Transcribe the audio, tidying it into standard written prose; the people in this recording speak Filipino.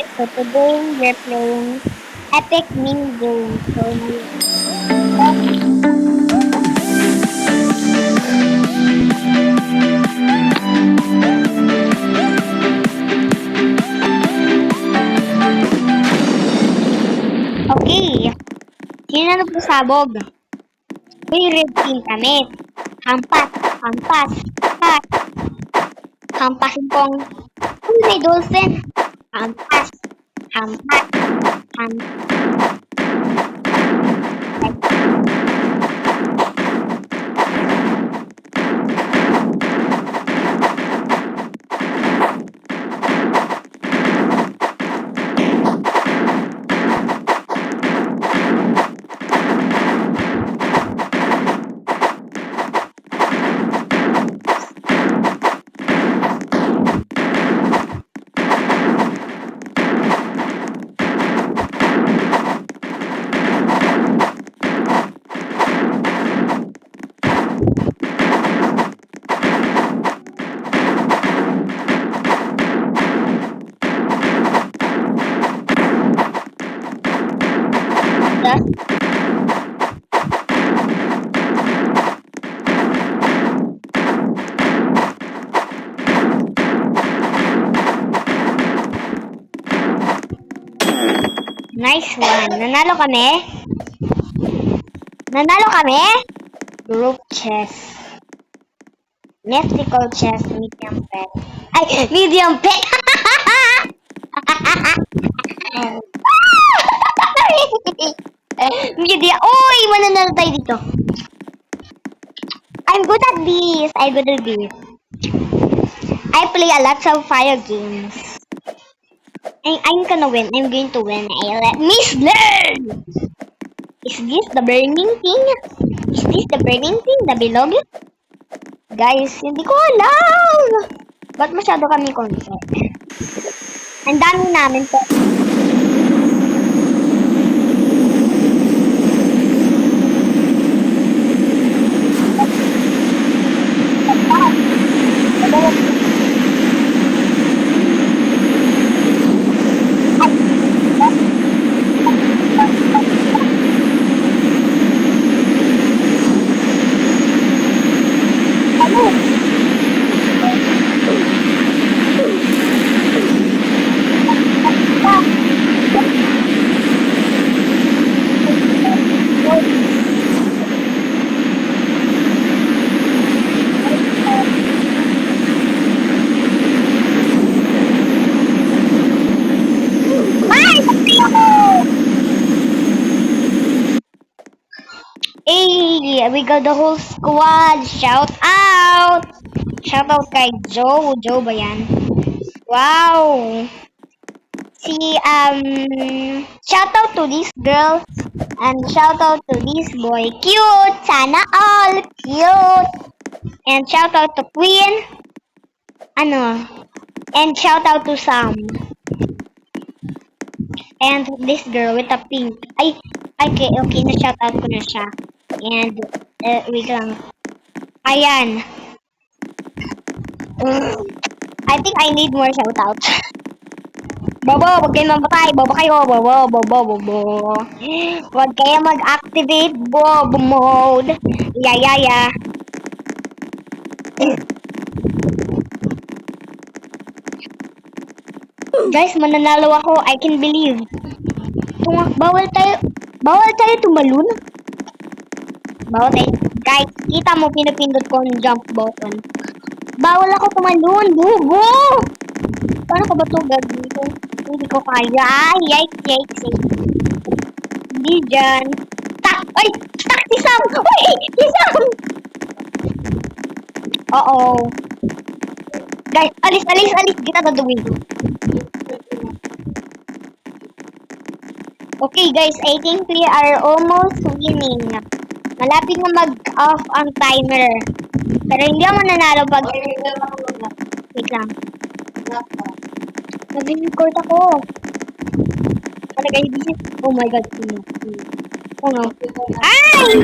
guys, so today we're playing Epic Mini Game. Okay, sino na pasabog? May red team kami. Hampas, hampas, hampas. Hampasin kong, may dolphin. Hampas, hampas, hampas. Nice one. Nanalo kami? Nanalo kami? Group chess. Mythical chess, medium pet. Ay, medium pet! Media. Uy, mananalo tayo dito. I'm good at this. I'm good at this. I play a lot of fire games. I'm gonna win. I'm going to win. I let Miss learn. Is this the burning thing? Is this the burning thing? The bilog? Guys, hindi ko alam. Ba't masyado kami concert? Ang dami namin po. Hey, we got the whole squad. Shout out! Shout out kay Joe. Joe ba yan? Wow! Si, shout out to this girl. And shout out to this boy. Cute! Sana all! Cute! And shout out to Queen. Ano? And shout out to Sam. And this girl with a pink. Ay, okay, na-shout out ko na siya. And, wait lang. Ayan. I think I need more shout out. Bobo, wag kayo mamatay. Bobo kayo. Bobo. Wag kayo mag-activate Bobo mode. Yeah. Guys, mananalo ako. I can believe. Bawal tayo tumalun. Guys, kita mo pinupindot ko yung jump button. Bawal ako tumalun, bugo! Paano ko ba ito gagawin? Hindi ko kaya. Yikes. Hindi dyan. Ay! Stuck si Sam! Uy! Si Sam! Uh-oh. Guys, alis! Get out of the window. Okay guys, I think we are almost winning. Malapit na mag-off ang timer. Pero hindi ako nanalo pag... Wait lang. Nag-record ako. Oh my god. Oh no. Ay!